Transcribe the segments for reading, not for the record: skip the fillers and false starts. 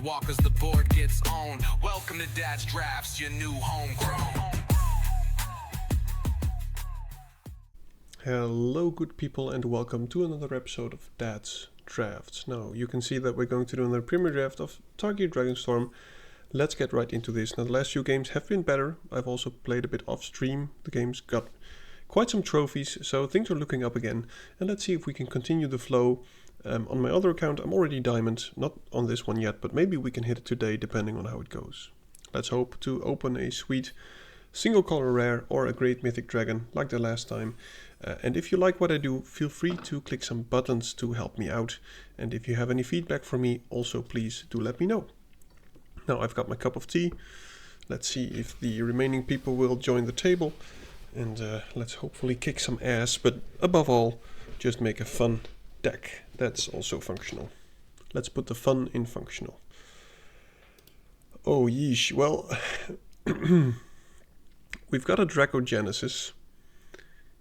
walk as the board gets owned. Welcome to Dad's Drafts, your new homegrown. Hello good people and welcome to another episode of Dad's Drafts. Now you can see that we're going to do another premier draft of Tarkir Dragonstorm. Let's get right into this. Now the last few games have been better. I've also played a bit off stream. The game's got quite some trophies, so things are looking up again. And let's see if we can continue the flow. On my other account I'm already diamond, not on this one yet, but maybe we can hit it today depending on how it goes. Let's hope to open a sweet single color rare or a great mythic dragon like the last time. And if you like what I do, feel free to click some buttons to help me out. And if you have any feedback for me, also please do let me know. Now I've got my cup of tea. Let's see if the remaining people will join the table. And let's hopefully kick some ass, but above all, just make a fun deck. That's also functional. Let's put the fun in functional. Oh yeesh, well, we've got a Dracogenesis,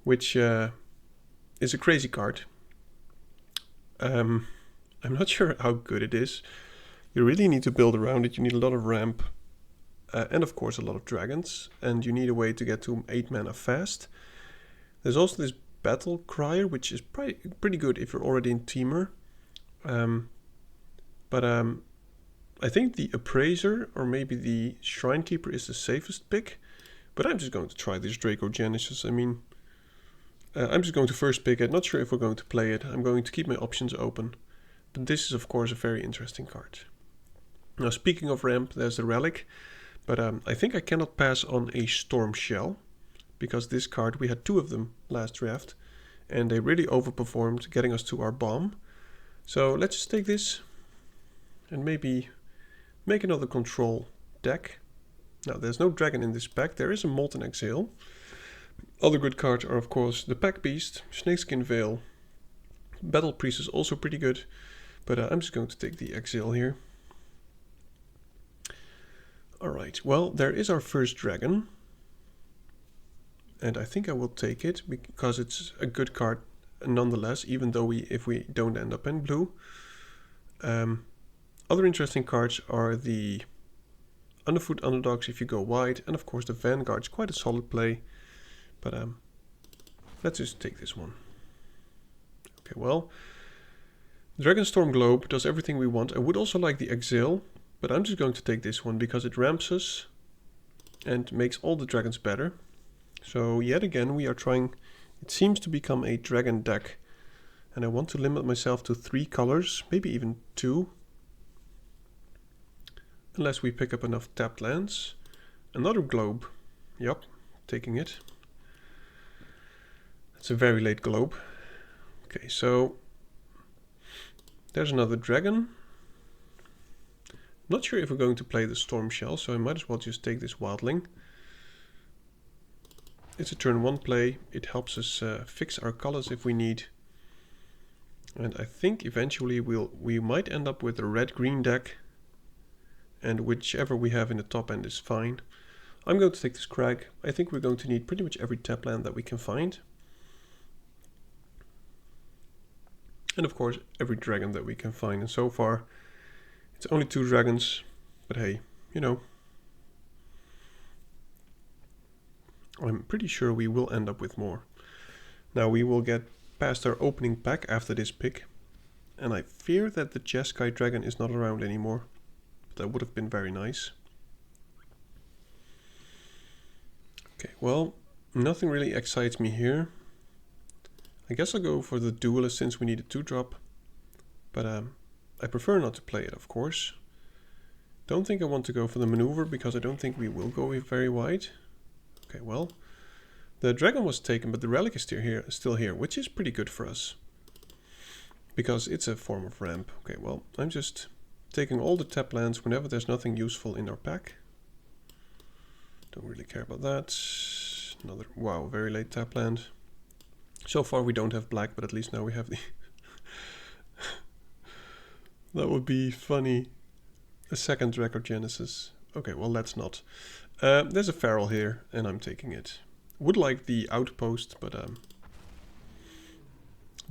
which is a crazy card. I'm not sure how good it is. You really need to build around it. You need a lot of ramp and of course a lot of dragons, and you need a way to get to 8 mana fast. There's also this Battle Crier, which is pretty good if you're already in Teamer. But I think the Appraiser or maybe the Shrine Keeper is the safest pick. But I'm just going to try this Dracogenesis. I mean, I'm just going to first pick it. Not sure if we're going to play it. I'm going to keep my options open. But this is of course a very interesting card. Now speaking of ramp, there's the Relic. But I think I cannot pass on a Storm Shell. Because this card, we had 2 of them last draft. And they really overperformed, getting us to our bomb. So let's just take this. And maybe make another control deck. Now there's no dragon in this pack. There is a Molten Exile. Other good cards are of course the Pack Beast, Snakeskin Veil. Battle Priest is also pretty good. But I'm just going to take the Exile here. Alright, well there is our first dragon. And I think I will take it because it's a good card nonetheless, even though if we don't end up in blue. Other interesting cards are the Underfoot Underdogs if you go wide, and of course the Vanguard's quite a solid play. But let's just take this one. Okay, well, Dragonstorm Globe does everything we want. I would also like the Exile, but I'm just going to take this one because it ramps us and makes all the dragons better. So yet again we are trying, it seems to become a dragon deck. And I want to limit myself to 3 colors, maybe even 2. Unless we pick up enough tapped lands. Another Globe. Yup, taking it. That's a very late Globe. Okay, so there's another dragon. Not sure if we're going to play the Storm Shell, so I might as well just take this Wildling. It's a turn 1 play. It helps us fix our colors if we need. And I think eventually we might end up with a red-green deck. And whichever we have in the top end is fine. I'm going to take this Crag. I think we're going to need pretty much every tap land that we can find. And of course every dragon that we can find. And so far it's only 2 dragons. But hey, you know. I'm pretty sure we will end up with more. Now we will get past our opening pack after this pick. And I fear that the Jeskai dragon is not around anymore. But that would have been very nice. Okay, well, nothing really excites me here. I guess I'll go for the Duelist since we need a 2-drop. But I prefer not to play it, of course. Don't think I want to go for the Maneuver because I don't think we will go very wide. Okay, well, the dragon was taken, but the relic is still here, which is pretty good for us. Because it's a form of ramp. Okay, well, I'm just taking all the tap lands whenever there's nothing useful in our pack. Don't really care about that. Another, wow, very late tap land. So far we don't have black, but at least now we have the... That would be funny. A second Dracogenesis. Okay, well, let's not. There's a Feral here, and I'm taking it. Would like the Outpost, but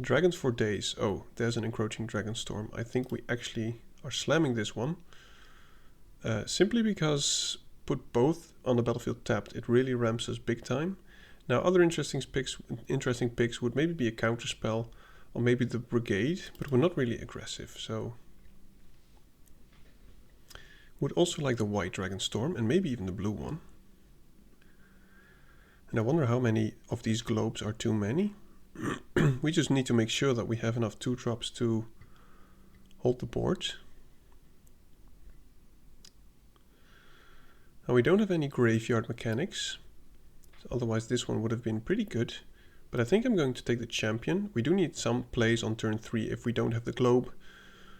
Dragons for Days. Oh, there's an encroaching Dragonstorm. I think we actually are slamming this one. simply because put both on the battlefield tapped, it really ramps us big time. Now other interesting picks would maybe be a counter spell, or maybe the Brigade, but we're not really aggressive, so would also like the white Dragonstorm, and maybe even the blue one. And I wonder how many of these globes are too many. We just need to make sure that we have enough 2-drops to hold the board. Now we don't have any graveyard mechanics, so otherwise this one would have been pretty good. But I think I'm going to take the champion. We do need some plays on turn 3 if we don't have the globe,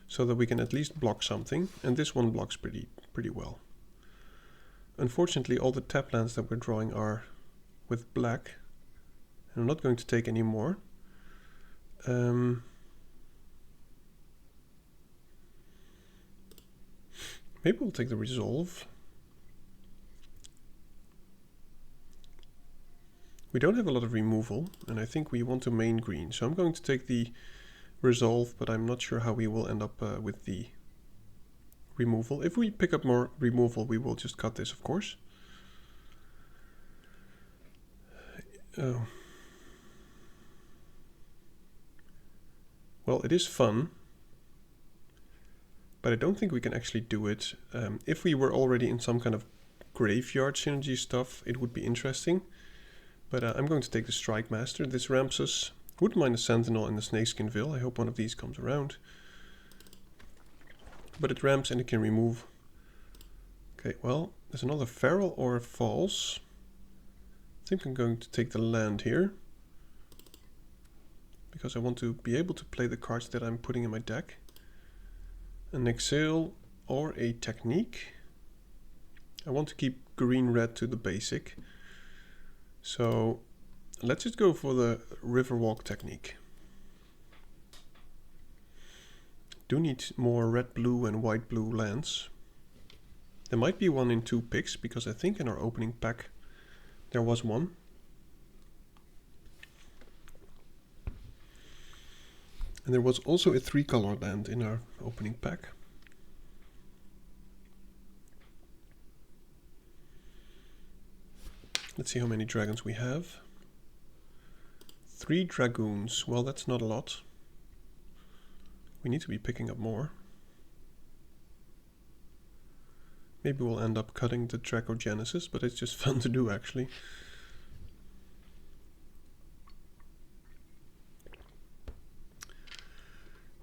so that we can at least block something, and this one blocks pretty well. Unfortunately, all the tap lands that we're drawing are with black, and I'm not going to take any more. Maybe we'll take the resolve. We don't have a lot of removal, and I think we want to main green, so I'm going to take the resolve, but I'm not sure how we will end up with the removal. If we pick up more removal, we will just cut this, of course. Oh. Well, it is fun, but I don't think we can actually do it. If we were already in some kind of graveyard synergy stuff, it would be interesting. But I'm going to take the Strike Master. This ramps us. Wouldn't mind a Sentinel and the Snakeskin Veil. I hope one of these comes around. But it ramps and it can remove. Okay, well, there's another Feral or a False. I think I'm going to take the land here, because I want to be able to play the cards that I'm putting in my deck. An Exile or a Technique. I want to keep green-red to the basic. So let's just go for the Riverwalk Technique. Do need more red-blue and white-blue lands. There might be one in 2 picks, because I think in our opening pack there was one. And there was also a 3-color land in our opening pack. Let's see how many dragons we have. 3 dragoons. Well, that's not a lot. We need to be picking up more. Maybe we'll end up cutting the Dracogenesis, but it's just fun to do, actually.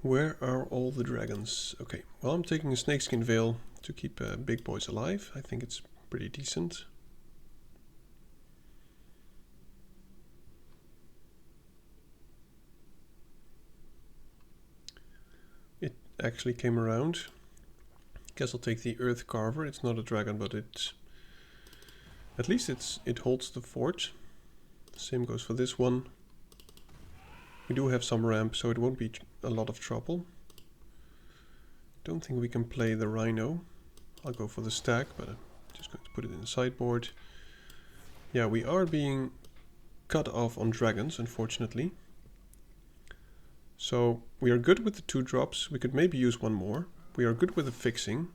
Where are all the dragons? Okay, well, I'm taking a Snakeskin Veil to keep big boys alive. I think it's pretty decent. It actually came around. Guess I'll take the Earth Carver. It's not a dragon, but at least it holds the fort. Same goes for this one. We do have some ramp, so it won't be a lot of trouble. Don't think we can play the Rhino. I'll go for the stack, but I'm just going to put it in the sideboard. Yeah, we are being cut off on dragons, unfortunately. So we are good with the 2-drops. We could maybe use one more. We are good with the fixing.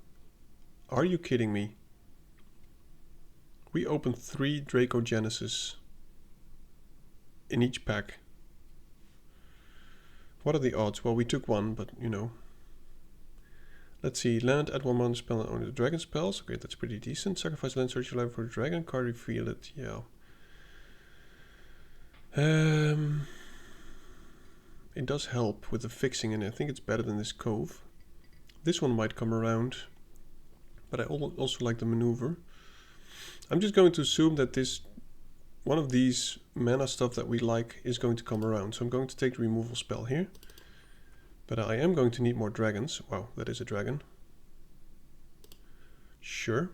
Are you kidding me? We opened 3 Dracogenesis in each pack. What are the odds? Well, we took one, but you know. Let's see. Land, add 1 mana spell and only the dragon spells. Okay, that's pretty decent. Sacrifice land, search your library for a dragon card, reveal it. Yeah. It does help with the fixing, and I think it's better than this Cove. This one might come around, but I also like the maneuver. I'm just going to assume that this one of these mana stuff that we like is going to come around. So I'm going to take the removal spell here. But I am going to need more dragons. Wow, that is a dragon. Sure.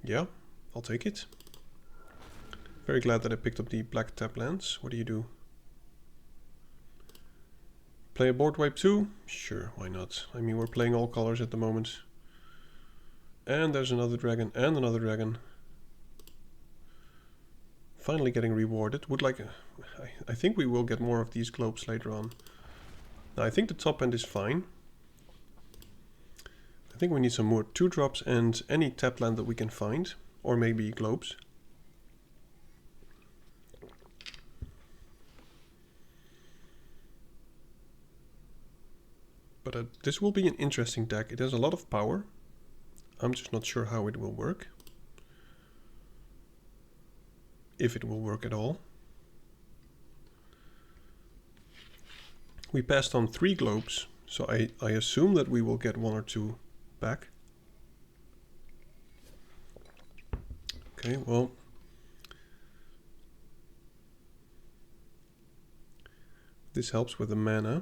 Yeah, I'll take it. Very glad that I picked up the black tap lands. What do you do? Play a board wipe too? Sure, why not? I mean, we're playing all colors at the moment. And there's another dragon and another dragon. Finally getting rewarded. I think we will get more of these globes later on. Now I think the top end is fine. think we need some more 2-drops and any tap land that we can find, or maybe globes. But this will be an interesting deck. It has a lot of power. I'm just not sure how it will work. If it will work at all. We passed on 3 globes, so I assume that we will get 1 or 2 back. Okay, well. This helps with the mana.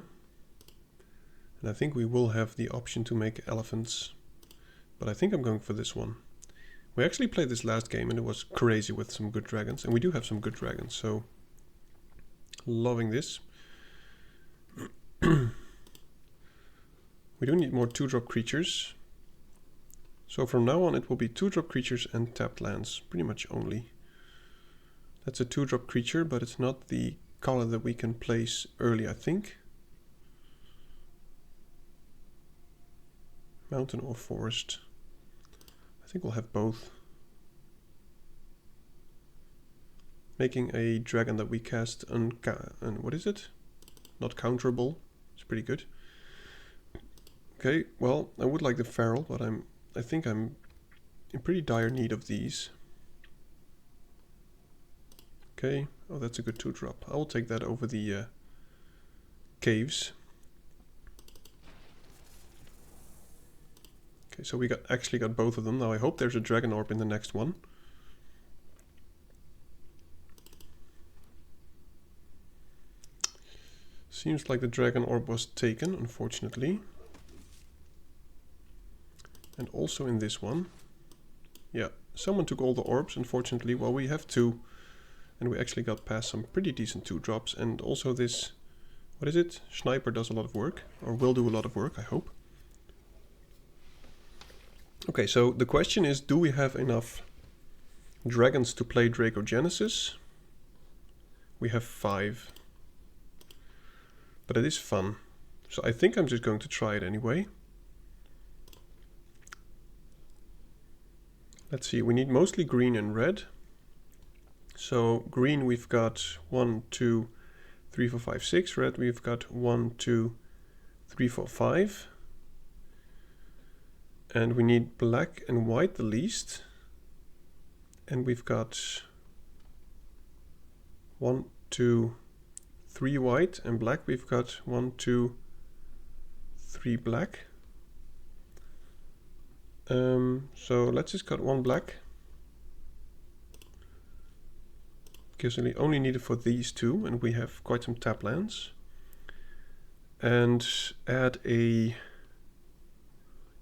And I think we will have the option to make elephants. But I think I'm going for this one. We actually played this last game and it was crazy with some good dragons. And we do have some good dragons, so loving this. We do need more 2-drop creatures. So from now on it will be 2-drop creatures and tapped lands, pretty much only. That's a 2-drop creature, but it's not the color that we can place early, I think. Mountain or forest. I think we'll have both. Making a dragon that we cast and what is it? Not counterable. It's pretty good. Okay, well, I would like the feral, but I think I'm in pretty dire need of these. Okay, oh, that's a good 2-drop. I will take that over the caves. Okay, so we actually got both of them. Now I hope there's a dragon orb in the next one. Seems like the dragon orb was taken, unfortunately. And also in this one. Yeah, someone took all the orbs, unfortunately. Well, we have 2. And we actually got past some pretty decent 2-drops. And also this, what is it? Sniper does a lot of work. Or will do a lot of work, I hope. Okay, so the question is, do we have enough dragons to play Dracogenesis? We have 5. But it is fun. So I think I'm just going to try it anyway. Let's see, we need mostly green and red. So green we've got 1, 2, 3, 4, 5, 6. Red we've got 1, 2, 3, 4, 5. And we need black and white the least. And we've got 1, 2, 3 white and black. We've got 1, 2, 3 black. So let's just cut 1 black. Because we only need it for these 2, and we have quite some tap lands. And add a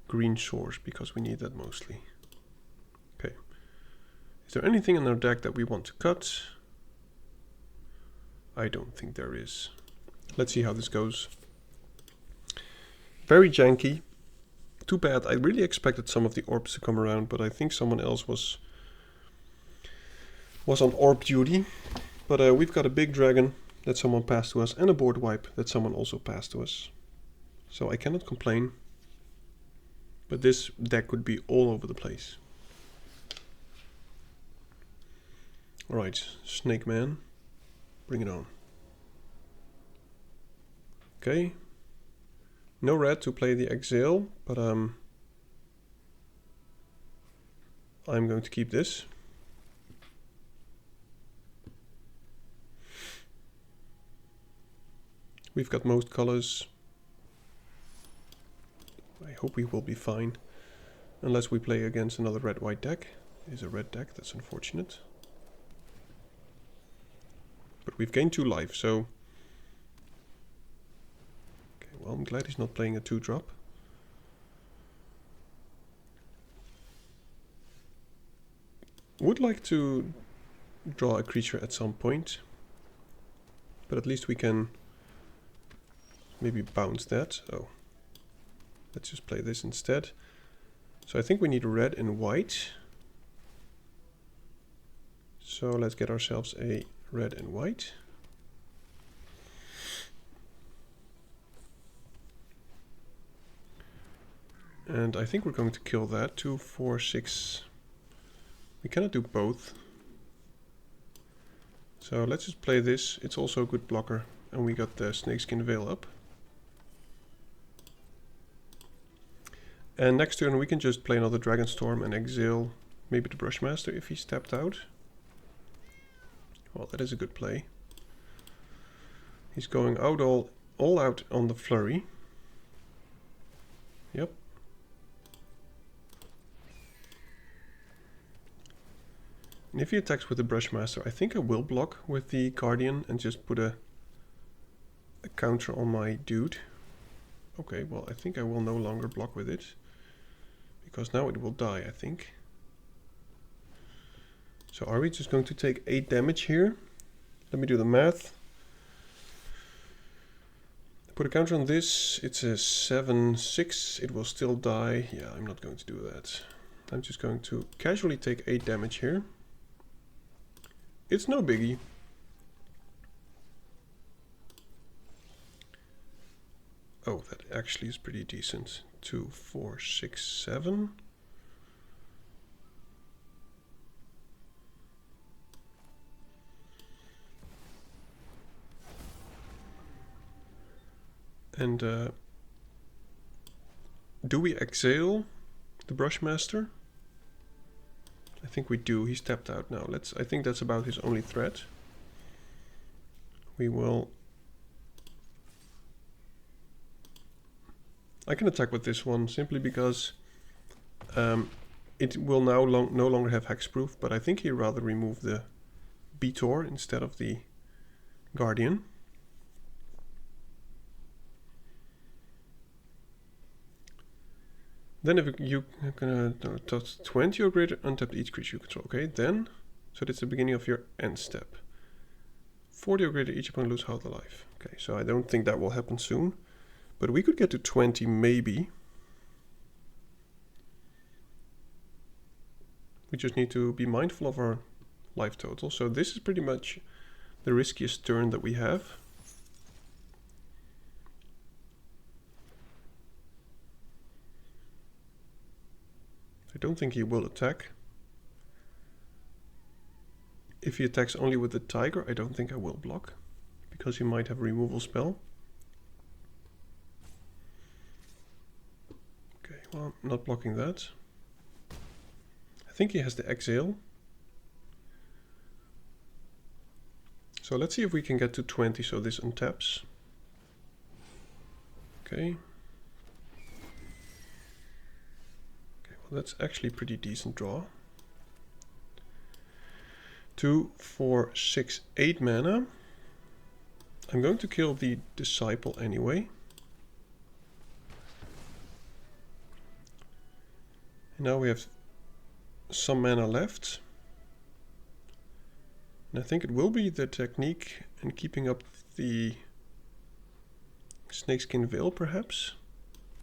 green source, because we need that mostly. Okay. Is there anything in our deck that we want to cut? I don't think there is. Let's see how this goes. Very janky. Too bad. I really expected some of the orbs to come around, but I think someone else was on orb duty. But we've got a big dragon that someone passed to us and a board wipe that someone also passed to us. So I cannot complain. But this deck would be all over the place. Alright, Snake Man. Bring it on. Okay. No red to play the Exile, but I'm going to keep this. We've got most colors. I hope we will be fine. Unless we play against another red-white deck. It is a red deck, that's unfortunate. But we've gained 2 life, so... Okay, well, I'm glad he's not playing a 2-drop. Would like to draw a creature at some point. But at least we can maybe bounce that. Oh. Let's just play this instead. So I think we need red and white. So let's get ourselves a red and white. And I think we're going to kill that. 2, 4, 6. We cannot do both. So let's just play this. It's also a good blocker. And we got the Snakeskin Veil up. And next turn we can just play another Dragonstorm and exile maybe the Brushmaster if he's tapped out. Well, that is a good play. He's going out all out on the flurry. Yep. And if he attacks with the Brushmaster, I think I will block with the Guardian and just put a counter on my dude. Okay, well, I think I will no longer block with it. Because now it will die, I think. So are we just going to take 8 damage here? Let me do the math. Put a counter on this. It's a 7/6. It will still die. Yeah, I'm not going to do that. I'm just going to casually take 8 damage here. It's no biggie. Oh, that actually is pretty decent. 2, 4, 6, 7. And do we exile the Brushmaster? I think we do. He's tapped out now. I think that's about his only threat. We will. I can attack with this one simply because it will now no longer have hexproof, but I think he'd rather remove the Betor instead of the Guardian. Then if you're gonna toss 20 or greater, untap each creature you control. Okay, then, so that's the beginning of your end step. 40 or greater, each opponent lose half the life. Okay, so I don't think that will happen soon, but we could get to 20 maybe. We just need to be mindful of our life total. So this is pretty much the riskiest turn that we have. I don't think he will attack. If he attacks only with the Tiger, I don't think I will block, because he might have a removal spell. Okay, well, I'm not blocking that. I think he has the exile. So let's see if we can get to 20, so this untaps. Okay. That's actually a pretty decent draw. 2, 4, 6, 8 mana. I'm going to kill the Disciple anyway. And now we have some mana left. And I think it will be the technique and keeping up the Snakeskin Veil perhaps.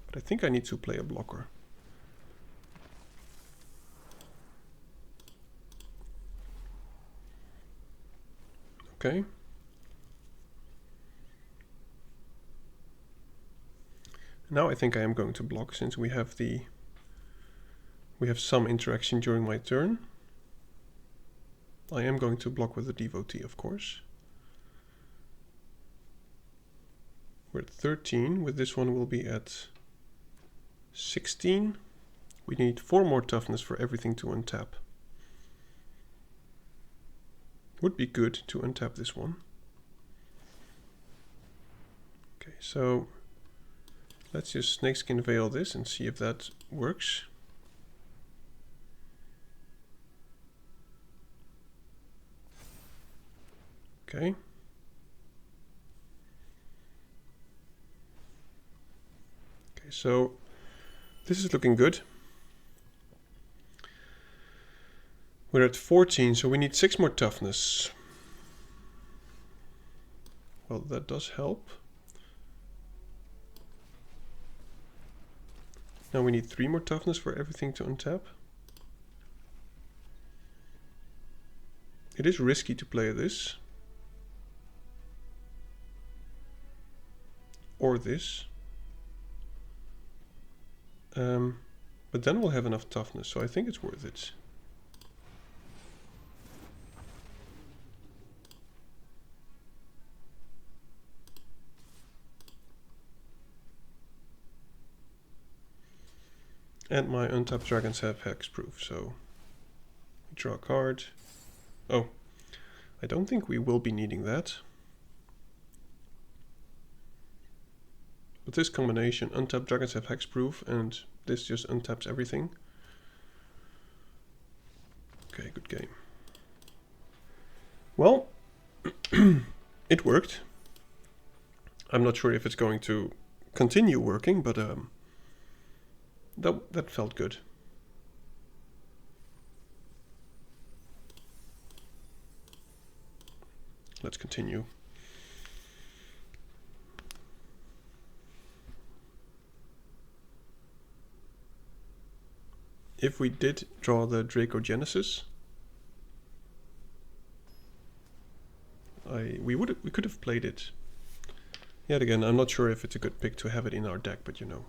But I think I need to play a blocker. Okay. Now I think I am going to block since we have some interaction during my turn. I am going to block with the Devotee, of course. We're at 13. With this one we'll be at 16. We need 4 more toughness for everything to untap. Would be good to untap this one. Okay, so let's just Snakeskin Veil this and see if that works. Okay. Okay, so this is looking good. We're at 14, so we need 6 more toughness. Well, that does help. Now we need 3 more toughness for everything to untap. It is risky to play this. Or this. But then we'll have enough toughness, so I think it's worth it. And my untapped dragons have hexproof, so we draw a card. Oh, I don't think we will be needing that. But this combination, untapped dragons have hexproof, and this just untaps everything. Okay, good game. Well, it worked. I'm not sure if it's going to continue working, but that felt good. Let's continue. If we did draw the Dracogenesis, we could have played it. Yet again, I'm not sure if it's a good pick to have it in our deck, but you know,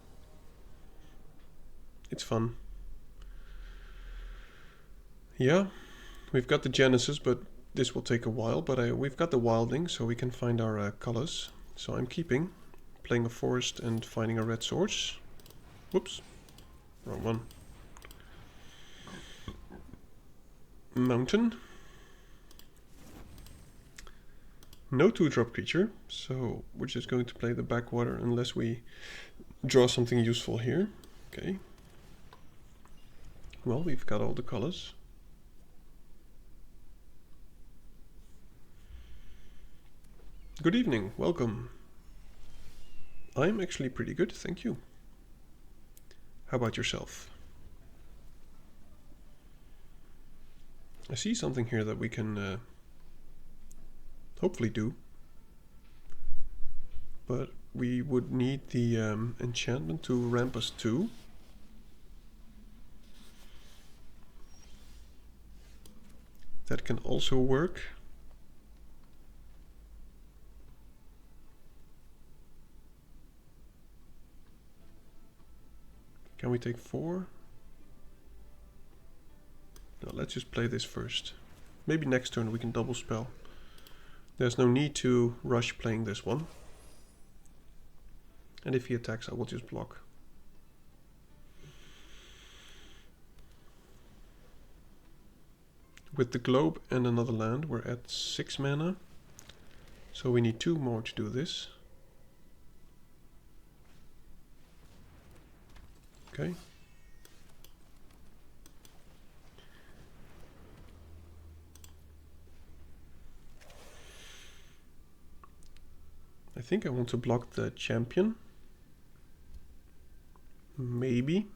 it's fun. Yeah, we've got the Genesis, but this will take a while. But we've got the Wilding, so we can find our colors. So I'm keeping, playing a forest and finding a red source. Whoops, wrong one. Mountain. No 2-drop creature, so we're just going to play the backwater unless we draw something useful here. Okay. Well, we've got all the colors. Good evening, welcome. I'm actually pretty good, thank you. How about yourself? I see something here that we can hopefully do. But we would need the enchantment to ramp us 2. That can also work. Can we take 4? No, let's just play this first. Maybe next turn we can double spell. There's no need to rush playing this one. And if he attacks, I will just block. With the globe and another land, we're at 6 mana. So we need 2 more to do this. Okay. I think I want to block the champion. Maybe.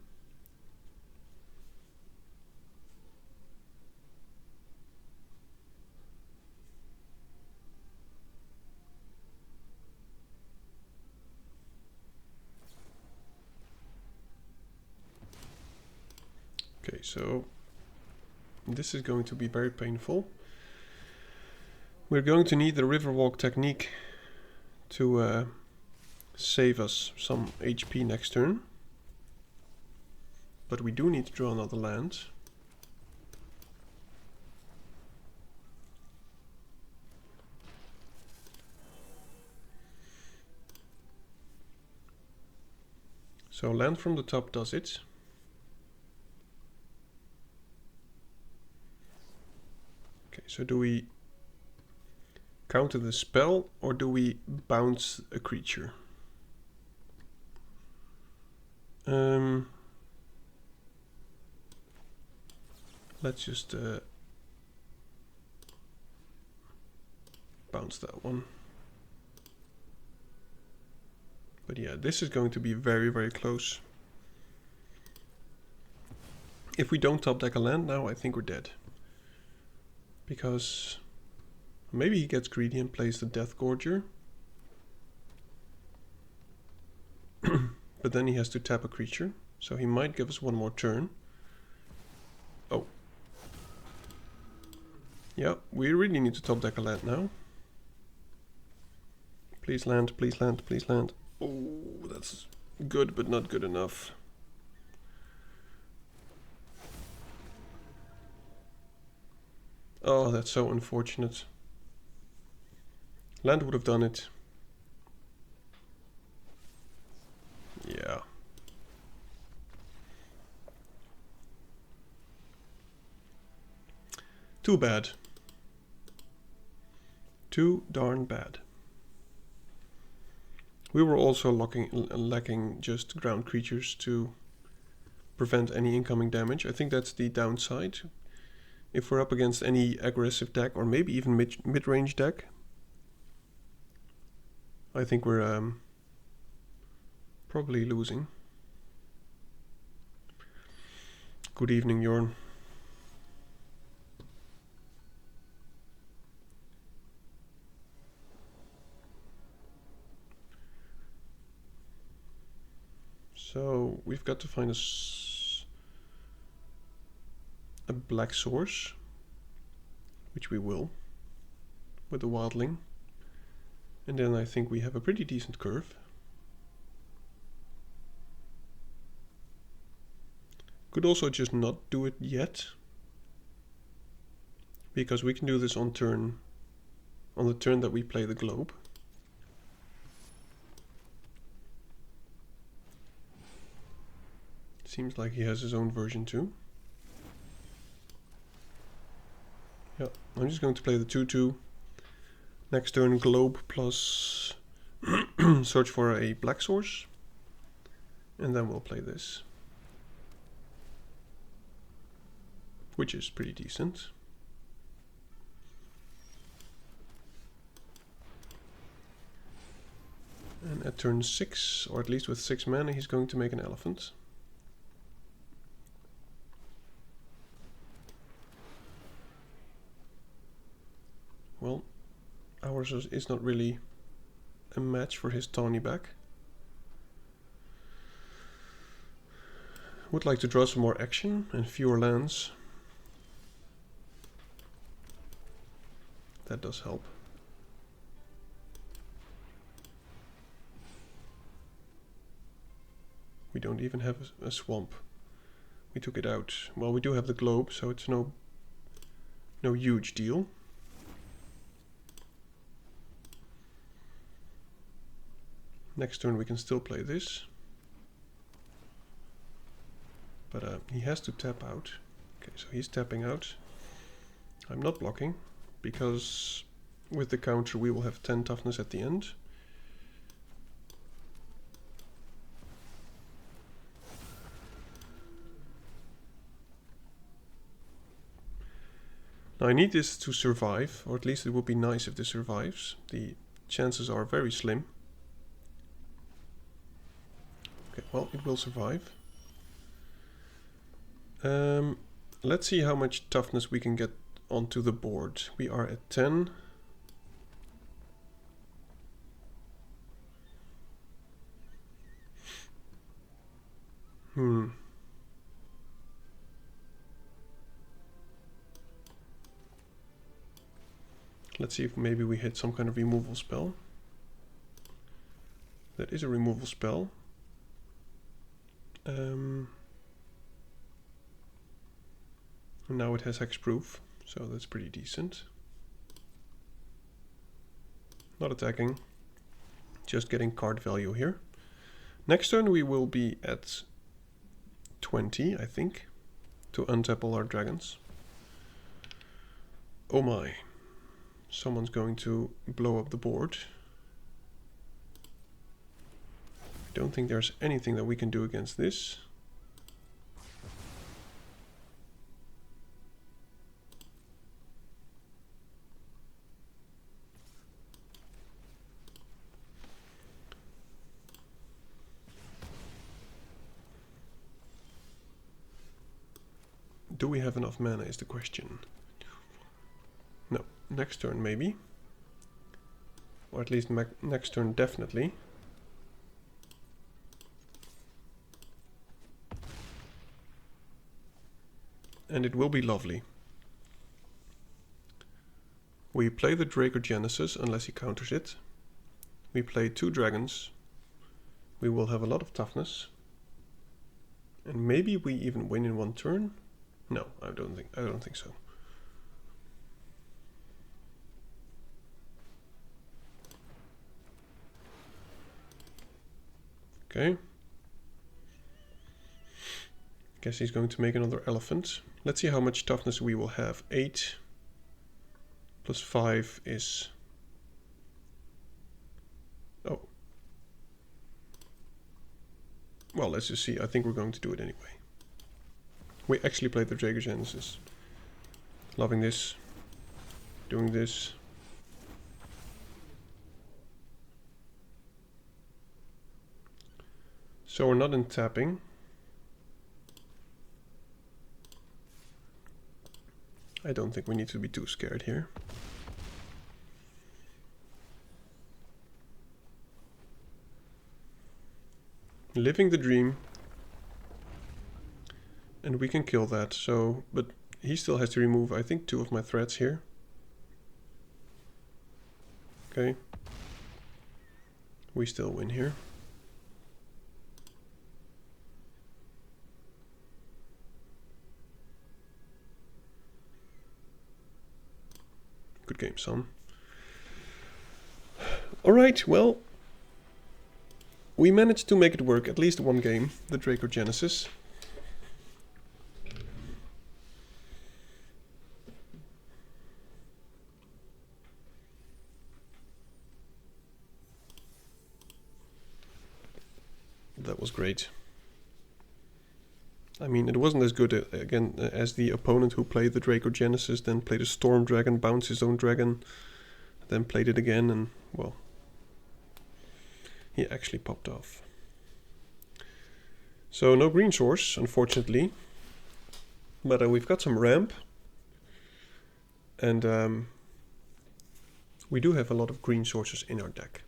Okay, so this is going to be very painful. We're going to need the Riverwalk technique to save us some HP next turn. But we do need to draw another land. So land from the top does it. Okay, so do we counter the spell or do we bounce a creature? Let's just bounce that one. But yeah, this is going to be very, very close. If we don't top deck a land now, I think we're dead. Because maybe he gets greedy and plays the Death Gorger. But then he has to tap a creature, so he might give us one more turn. Oh. Yeah, we really need to top deck a land now. Please land, please land, please land. Oh, that's good, but not good enough. Oh, that's so unfortunate. Land would have done it. Yeah. Too bad. Too darn bad. We were also lacking just ground creatures to prevent any incoming damage. I think that's the downside. If we're up against any aggressive deck, or maybe even mid-range deck, I think we're probably losing. Good evening, Jorn. So we've got to find a black source, which we will, with the wildling. And then I think we have a pretty decent curve. Could also just not do it yet, because we can do this on the turn that we play the globe. Seems like he has his own version too. Yeah, I'm just going to play the 2/2. Next turn globe plus search for a black source. And then we'll play this, which is pretty decent. And at turn 6, or at least with 6 mana, he's going to make an elephant. Well, ours is not really a match for his Tawny back. Would like to draw some more action and fewer lands. That does help. We don't even have a swamp. We took it out. Well, we do have the globe, so it's no huge deal. Next turn we can still play this. But he has to tap out. Okay, so he's tapping out. I'm not blocking, because with the counter we will have 10 toughness at the end. Now I need this to survive, or at least it would be nice if this survives. The chances are very slim. Okay, well, it will survive. Let's see how much toughness we can get onto the board. We are at 10. Let's see if maybe we hit some kind of removal spell. That is a removal spell. And now it has hexproof, so that's pretty decent. Not attacking, just getting card value here. Next turn we will be at 20, I think, to untap all our dragons. Oh my, someone's going to blow up the board. I don't think there's anything that we can do against this. Do we have enough mana is the question. No, next turn maybe. Or at least next turn definitely. And it will be lovely. We play the Dracogenesis unless he counters it. We play 2 dragons. We will have a lot of toughness. And maybe we even win in 1 turn. No, I don't think so. Okay. Guess he's going to make another elephant. Let's see how much toughness we will have. 8 plus 5 is... Oh. Well, let's just see. I think we're going to do it anyway. We actually played the Dracogenesis. Loving this. Doing this. So we're not in tapping. I don't think we need to be too scared here. Living the dream. And we can kill that, so... But he still has to remove, I think, 2 of my threats here. Okay. We still win here. Good game, son. Alright, well... We managed to make it work at least one game, the Dracogenesis. That was great. I mean, it wasn't as good again as the opponent who played the Dracogenesis, then played a Storm Dragon, bounced his own dragon, then played it again, and, well, he actually popped off. So no green source, unfortunately, but we've got some ramp, and we do have a lot of green sources in our deck.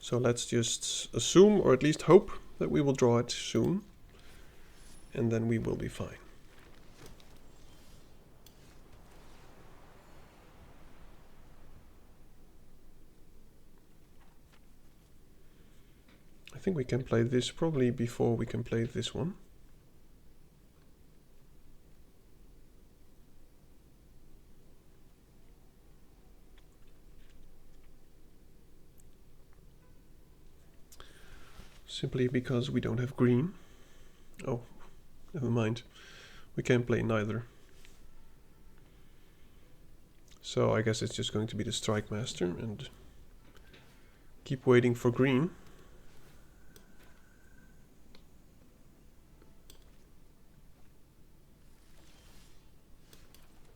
So let's just assume, or at least hope, that we will draw it soon, and then we will be fine. I think we can play this probably before we can play this one. Simply because we don't have green. Oh, never mind. We can't play neither. So I guess it's just going to be the Strike Master and keep waiting for green.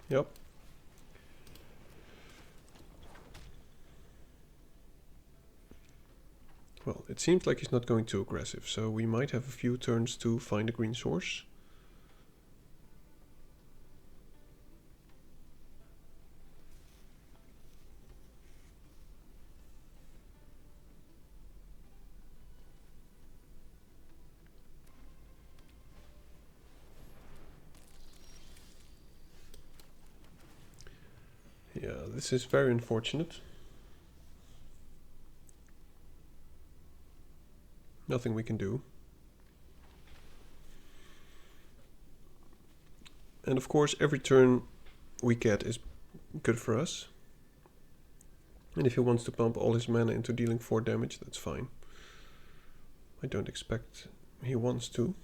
Yep. Well, it seems like he's not going too aggressive, so we might have a few turns to find a green source. Yeah, this is very unfortunate. Nothing we can do. And of course, every turn we get is good for us. And if he wants to pump all his mana into dealing 4 damage, that's fine. I don't expect he wants to.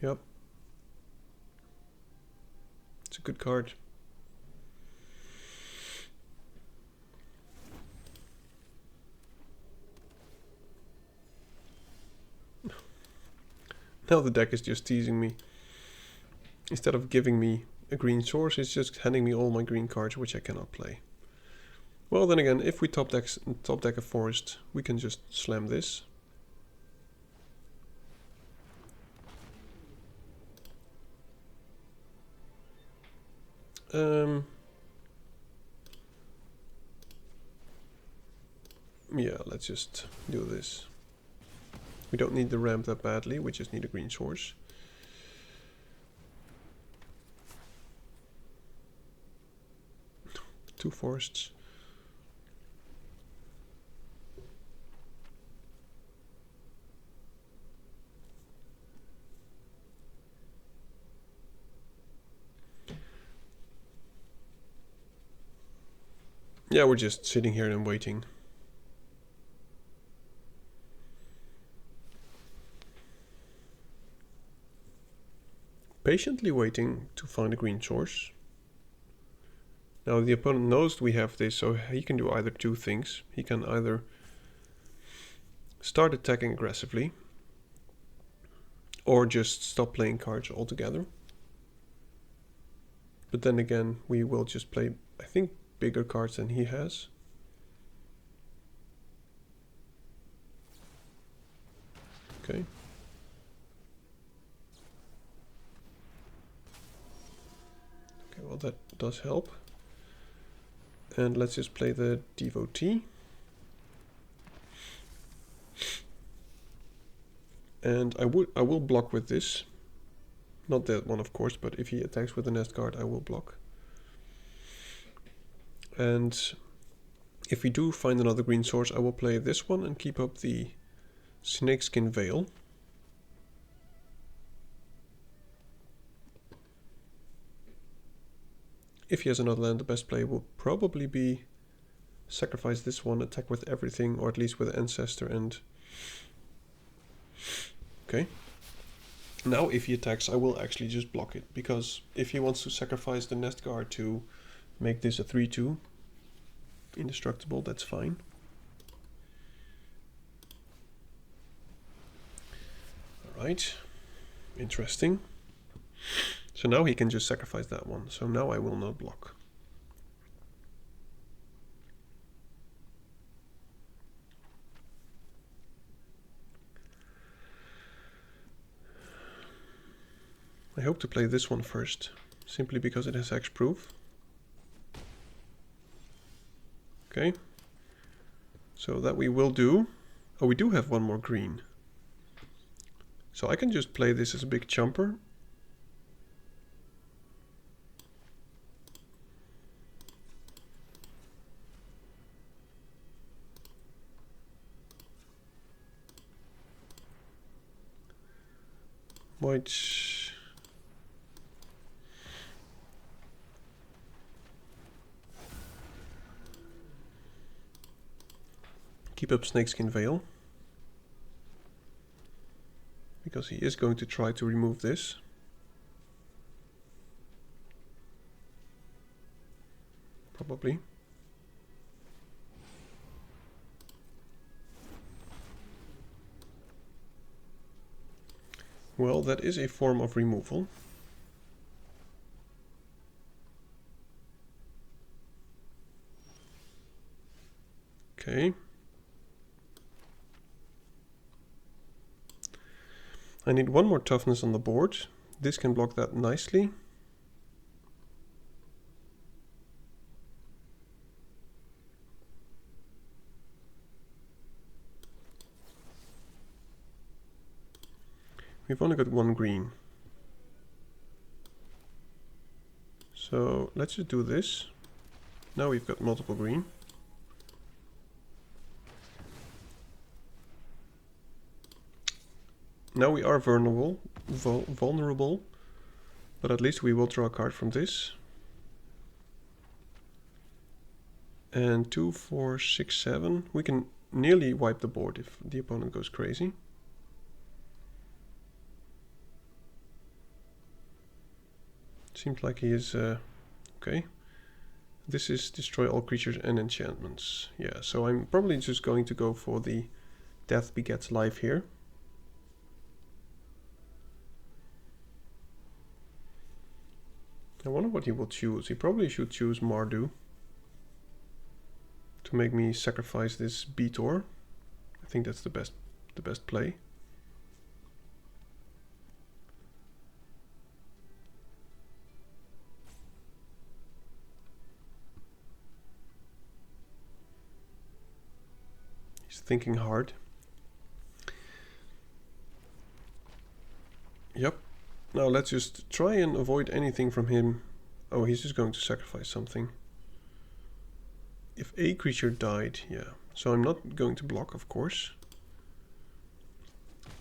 Yep. It's a good card. Now the deck is just teasing me. Instead of giving me a green source, it's just handing me all my green cards, which I cannot play. Well, then again, if we top deck a forest, we can just slam this. Yeah, let's just do this. We don't need the ramp that badly, we just need a green source. Two forests. Yeah, we're just sitting here and waiting. Patiently waiting to find a green source. Now the opponent knows we have this, so he can do either two things. He can either start attacking aggressively, or just stop playing cards altogether. But then again, we will just play, I think, bigger cards than he has. Okay. Okay, well that does help. And let's just play the Devotee. And I will block with this. Not that one, of course, but if he attacks with the nest card, I will block. And if we do find another green source, I will play this one and keep up the Snakeskin Veil. If he has another land, the best play will probably be sacrifice this one, attack with everything, or at least with Ancestor and... Okay. Now if he attacks, I will actually just block it, because if he wants to sacrifice the nest guard to make this a 3-2 indestructible, that's fine. Alright, interesting. So now he can just sacrifice that one, so now I will not block. I hope to play this one first, simply because it has hexproof. Okay, so that we will do. Oh, we do have one more green. So I can just play this as a big chumper. White. Keep up Snakeskin Veil, because he is going to try to remove this. Probably. Well, that is a form of removal. Okay. I need one more toughness on the board. This can block that nicely. We've only got one green. So let's just do this. Now we've got multiple green. Now we are vulnerable, but at least we will draw a card from this. And 2, 4, 6, 7. We can nearly wipe the board if the opponent goes crazy. Seems like he is... okay. This is destroy all creatures and enchantments. Yeah, so I'm probably just going to go for the Death Begets Life here. I wonder what he will choose. He probably should choose Mardu to make me sacrifice this Betor. I think that's the best play. He's thinking hard. Yep. Now let's just try and avoid anything from him. Oh, he's just going to sacrifice something. If a creature died, yeah. So I'm not going to block, of course.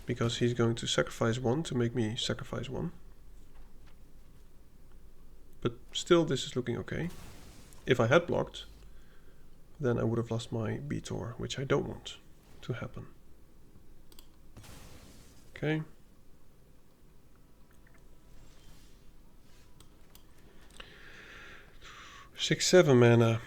Because he's going to sacrifice one to make me sacrifice one. But still, this is looking okay. If I had blocked, then I would have lost my Betor, which I don't want to happen. Okay. Six, 7 mana.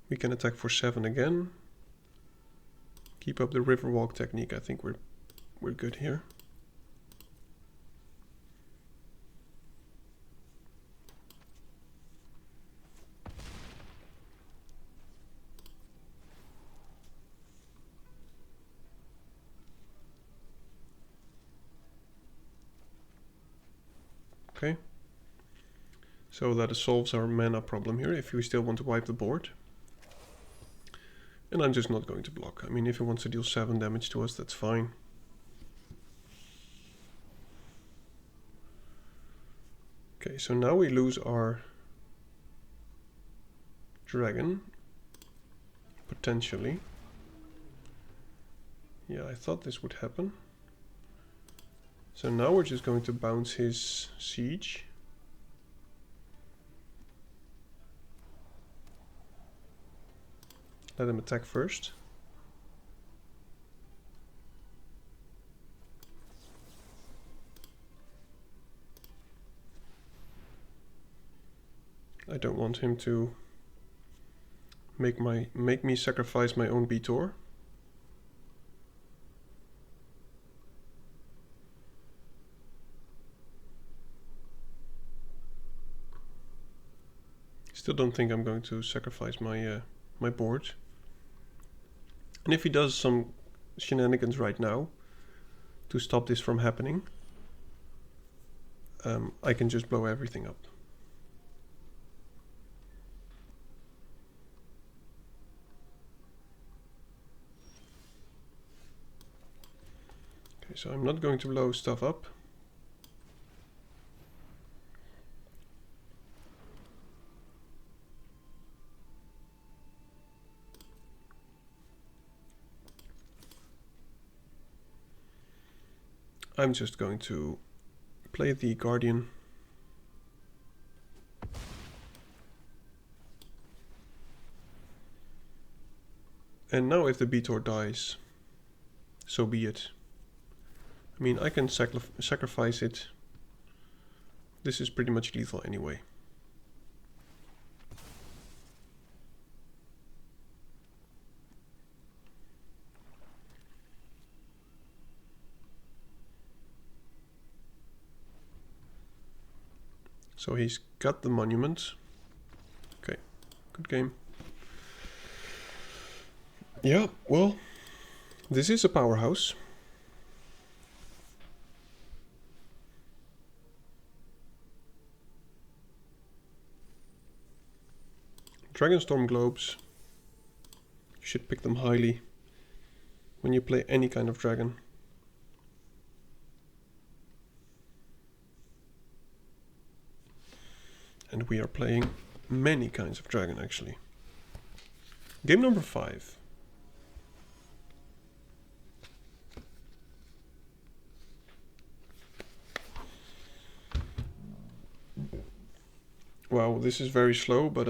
We can attack for 7 again. Keep up the Riverwalk technique. I think we're good here. Okay. So that solves our mana problem here if we still want to wipe the board. And I'm just not going to block. I mean, if he wants to deal 7 damage to us, that's fine. Okay, so now we lose our dragon. Potentially. Yeah, I thought this would happen. So now we're just going to bounce his siege. Let him attack first. I don't want him to make me sacrifice my own Betor. Still don't think I'm going to sacrifice my my board. And if he does some shenanigans right now to stop this from happening, I can just blow everything up. Okay, so I'm not going to blow stuff up. I'm just going to play the Guardian. And now if the Betor dies, so be it. I mean, I can sacrifice it. This is pretty much lethal anyway. So he's got the monument. Okay, good game. Yeah, well, this is a powerhouse. Dragonstorm globes. You should pick them highly when you play any kind of dragon. And we are playing many kinds of dragon, actually. Game number 5. Wow, this is very slow, but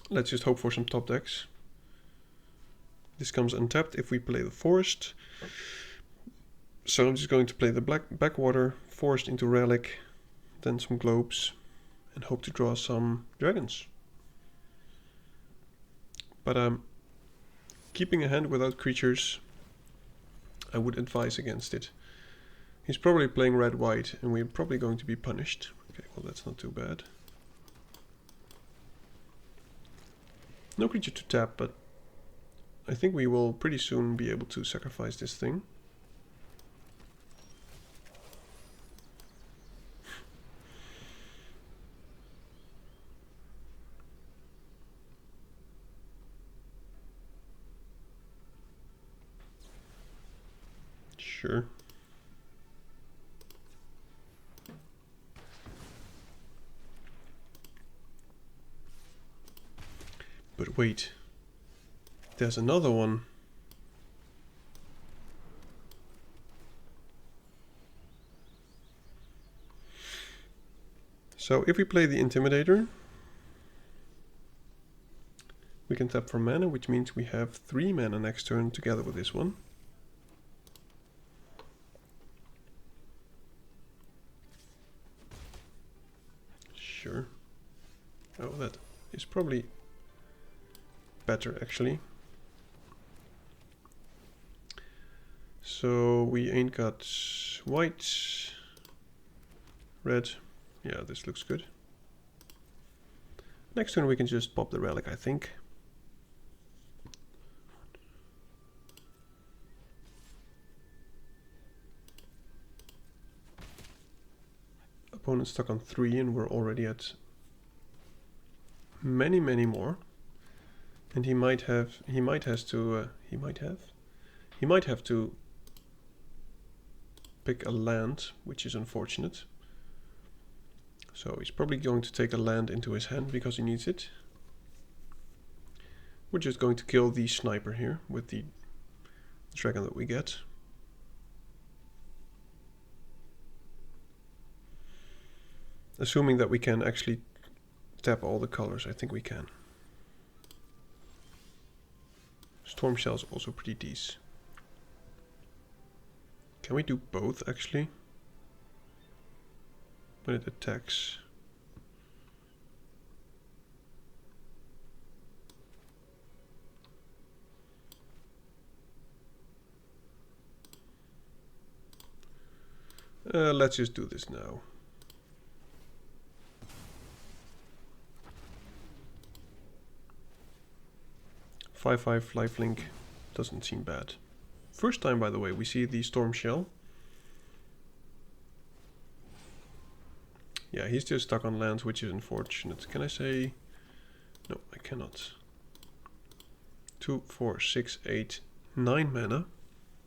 let's just hope for some top decks. This comes untapped if we play the forest. So I'm just going to play the backwater, forest into relic, then some globes, and hope to draw some dragons. But keeping a hand without creatures, I would advise against it. He's probably playing red-white, and we're probably going to be punished. Okay, well that's not too bad. No creature to tap, but I think we will pretty soon be able to sacrifice this thing. Sure. But wait. There's another one. So if we play the Intimidator, we can tap for mana, which means we have 3 mana next turn together with this one. Sure. Oh, that is probably better actually. So we ain't got white, red. Yeah, this looks good. Next turn we can just pop the relic, I think. Opponent stuck on 3 and we're already at many more. And he might have to pick a land, which is unfortunate. So he's probably going to take a land into his hand because he needs it. We're just going to kill the sniper here with the dragon that we get. Assuming that we can actually tap all the colors, I think we can. Storm Shell is also pretty decent. Can we do both actually? When it attacks. Let's just do this now. 5/5 lifelink doesn't seem bad. First time, by the way, we see the Storm Shell. Yeah, he's just stuck on lands, which is unfortunate. Can I say... No, I cannot. 2, 4, 6, 8, 9 mana.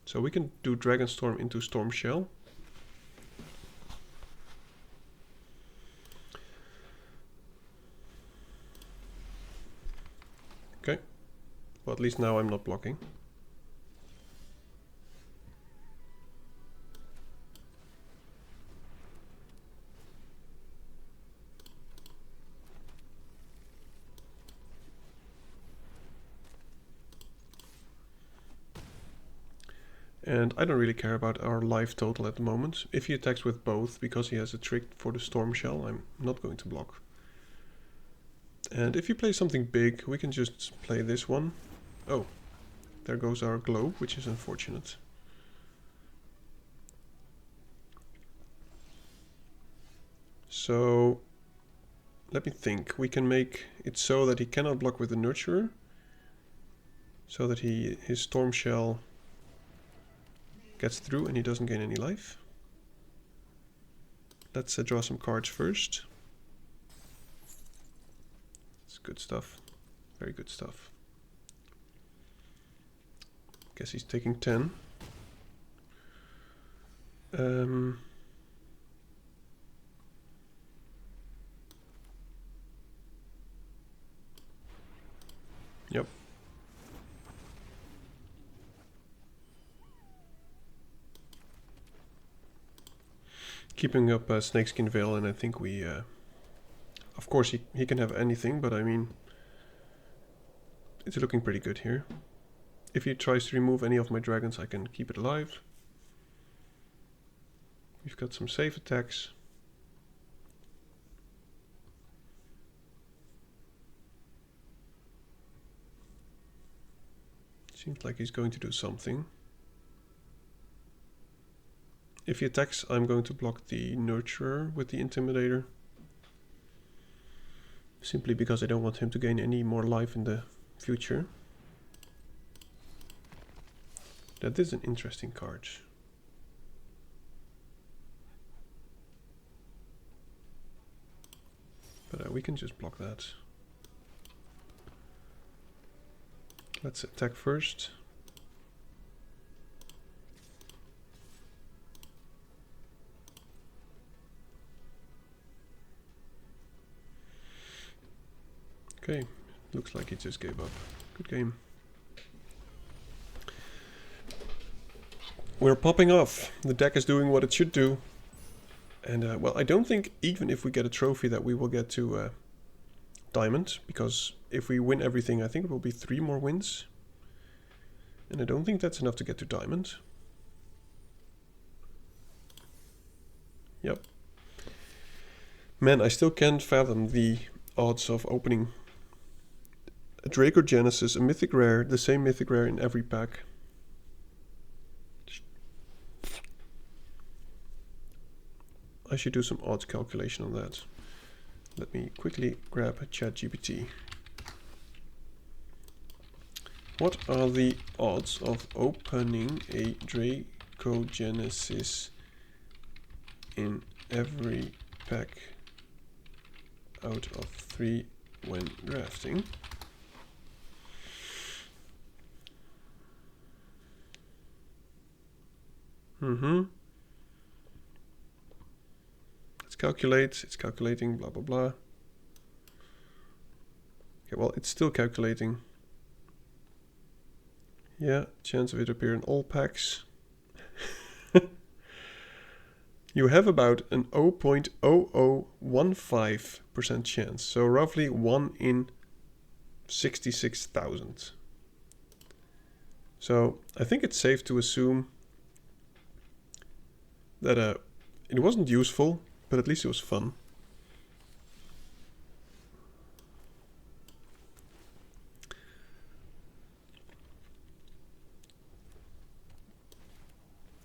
So we can do Dragonstorm into Storm Shell. Okay. Well, at least now I'm not blocking. And I don't really care about our life total at the moment. If he attacks with both, because he has a trick for the Storm Shell, I'm not going to block. And if you play something big, we can just play this one. Oh, there goes our globe, which is unfortunate. So, let me think. We can make it so that he cannot block with the Nurturer. So that his Storm Shell gets through and he doesn't gain any life. Let's draw some cards first. It's good stuff. Very good stuff. Guess he's taking 10. Yep. Keeping up Snakeskin Veil, and I think we... of course he can have anything, but I mean... It's looking pretty good here. If he tries to remove any of my dragons, I can keep it alive. We've got some safe attacks. Seems like he's going to do something. If he attacks, I'm going to block the Nurturer with the Intimidator. Simply because I don't want him to gain any more life in the future. That is an interesting card. But we can just block that. Let's attack first. Okay, looks like he just gave up. Good game. We're popping off. The deck is doing what it should do. And, well, I don't think even if we get a trophy that we will get to Diamond. Because if we win everything, I think it will be 3 more wins. And I don't think that's enough to get to Diamond. Yep. Man, I still can't fathom the odds of opening a Dracogenesis, a mythic rare, the same mythic rare in every pack. I should do some odds calculation on that. Let me quickly grab ChatGPT. What are the odds of opening a Dracogenesis in every pack out of 3 when drafting? Let's calculate. It's calculating, blah blah blah. Okay, well, it's still calculating. Yeah, chance of it appear in all packs. You have about an 0.0015% chance, so roughly 1 in 66,000. So I think it's safe to assume that it wasn't useful, but at least it was fun.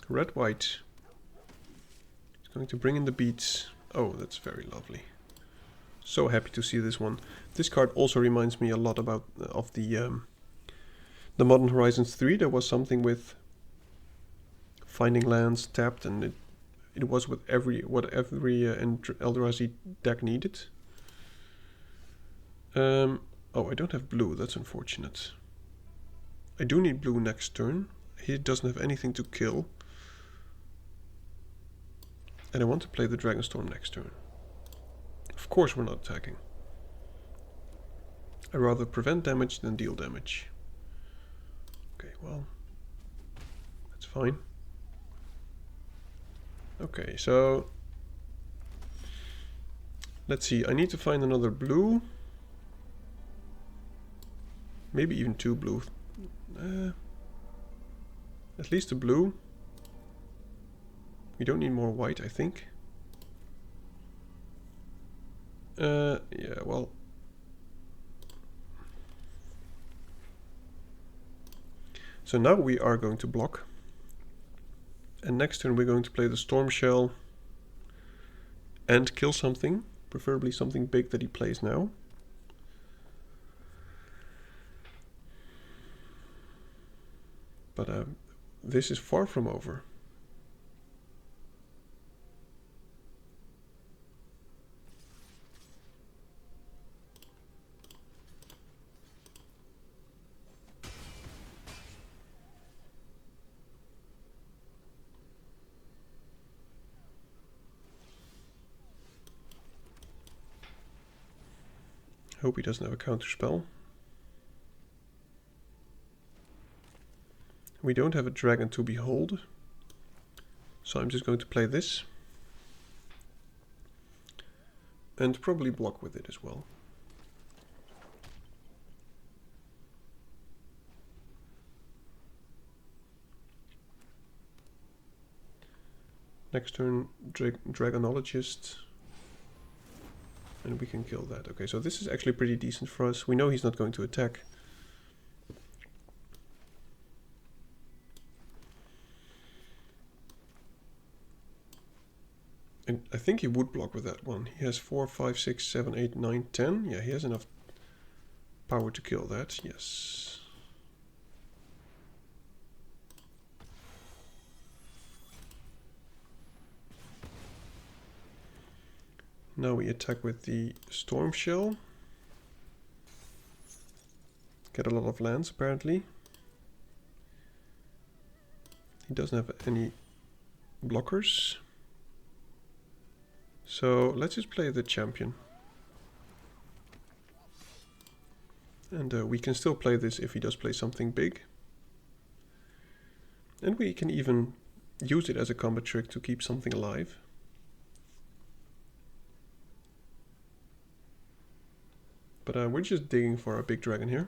Red white. It's going to bring in the beats. Oh, that's very lovely. So happy to see this one. This card also reminds me a lot about of the Modern Horizons 3. There was something with finding lands tapped, and it was with what every Eldrazi deck needed. Oh, I don't have blue. That's unfortunate. I do need blue next turn. He doesn't have anything to kill. And I want to play the Dragonstorm next turn. Of course we're not attacking. I'd rather prevent damage than deal damage. Okay, well, that's fine. Okay, so let's see. I need to find another blue. Maybe even 2 blue. At least a blue. We don't need more white, I think. Yeah, well. So now we are going to block. And next turn we're going to play the Storm Shell and kill something, preferably something big that he plays now. But this is far from over. Hope he doesn't have a counter spell. We don't have a dragon to behold, so I'm just going to play this and probably block with it as well. Next turn, Dragonologist. And we can kill that. Okay, so this is actually pretty decent for us. We know he's not going to attack. And I think he would block with that one. He has 4, 5, 6, 7, 8, 9, 10. Yeah, he has enough power to kill that. Yes. Now we attack with the Storm Shell. Get a lot of lands, apparently. He doesn't have any blockers. So let's just play the champion. And we can still play this if he does play something big. And we can even use it as a combat trick to keep something alive. But we're just digging for a big dragon here.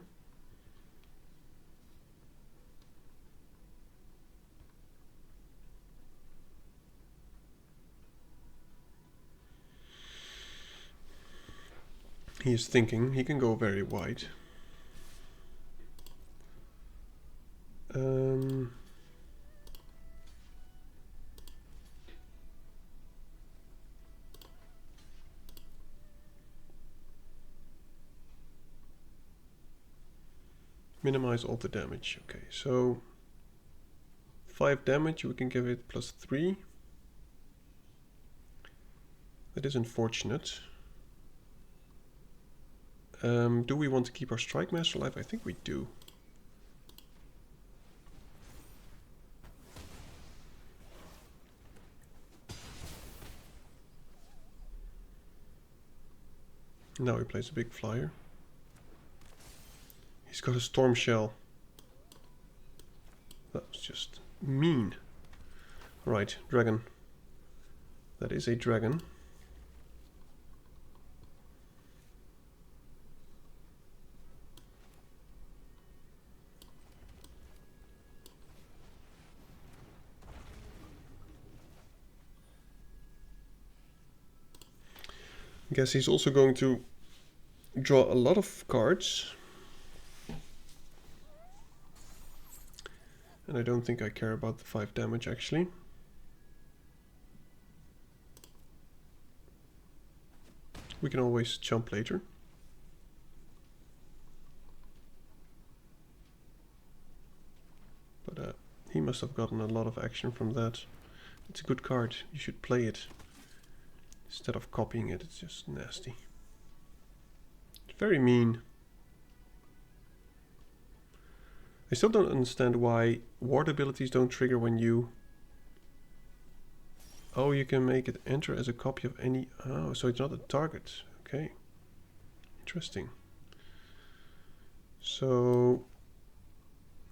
He is thinking he can go very wide. Minimize all the damage. Okay, so 5 damage, we can give it +3. That is unfortunate. Do we want to keep our Strike Master alive? I think we do. Now he plays a big flyer. He's got a Storm Shell. That's just mean. Right, dragon. That is a dragon. I guess he's also going to draw a lot of cards. And I don't think I care about the 5 damage actually. We can always jump later. But he must have gotten a lot of action from that. It's a good card, you should play it. Instead of copying it, it's just nasty. It's very mean. I still don't understand why ward abilities don't trigger when you... Oh, you can make it enter as a copy of any... Oh, so it's not a target. Okay. Interesting. So...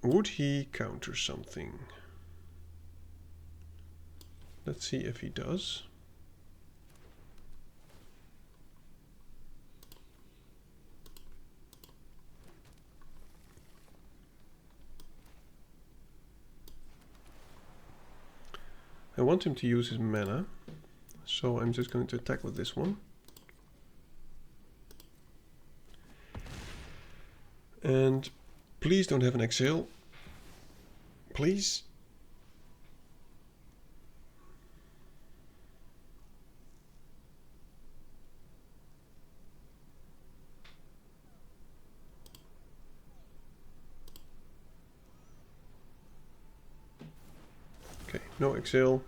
would he counter something? Let's see if he does. I want him to use his mana, so I'm just going to attack with this one. And please don't have an exile. Please. Okay, no exile.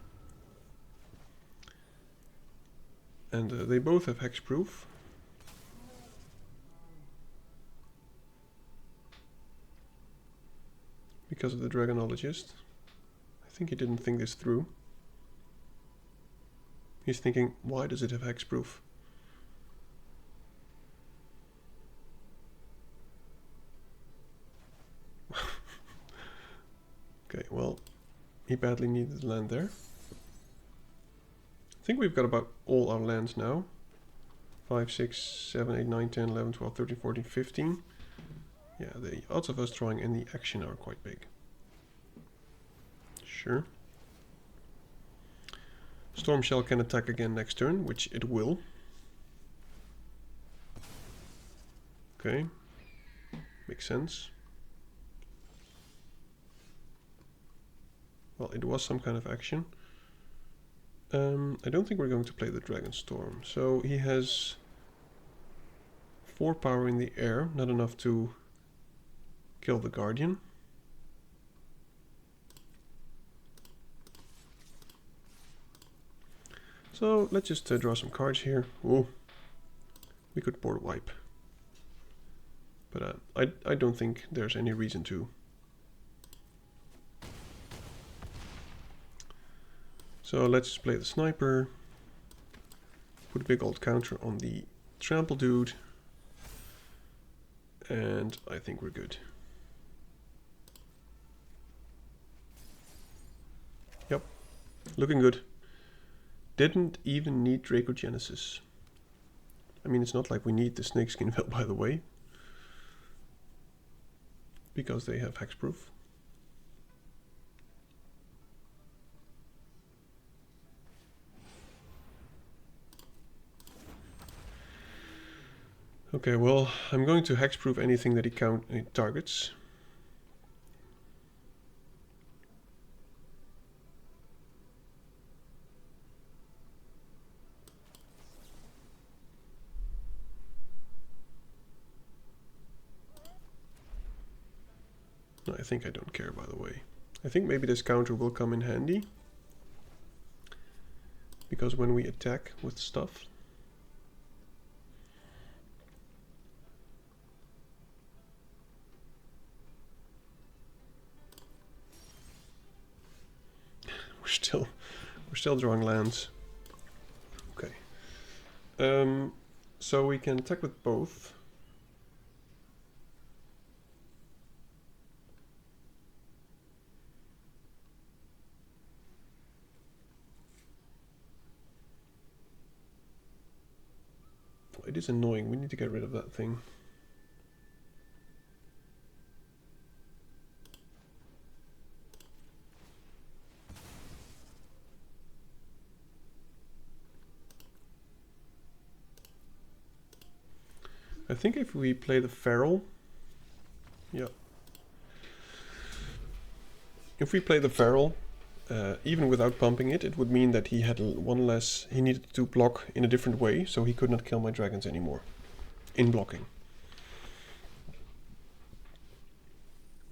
And they both have hexproof. Because of the Dragonologist. I think he didn't think this through. He's thinking, why does it have hexproof? Okay, well, he badly needed land there. I think we've got about all our lands now. 5, 6, 7, 8, 9, 10, 11, 12, 13, 14, 15. Yeah, the odds of us drawing any action are quite big. Sure. Storm Shell can attack again next turn, which it will. Okay. Makes sense. Well, it was some kind of action. I don't think we're going to play the Dragonstorm. So he has 4 power in the air, not enough to kill the Guardian. So let's just draw some cards here. Ooh, we could board wipe. But I don't think there's any reason to. So let's just play the sniper, put a big old counter on the trample dude, and I think we're good. Yep, Looking good. Didn't even need Dracogenesis. I mean, it's not like we need the Snakeskin Veil, by the way, because they have hexproof. Okay, well, I'm going to hexproof anything that he targets. No, I think I don't care, by the way. I think maybe this counter will come in handy, because when we attack with stuff, we're still drawing lands. Okay. So we can attack with both. It is annoying. We need to get rid of that thing. I think if we play the Feral, yeah. If we play the Feral, even without pumping it, it would mean that he had one less. He needed to block in a different way, so he could not kill my dragons anymore in blocking.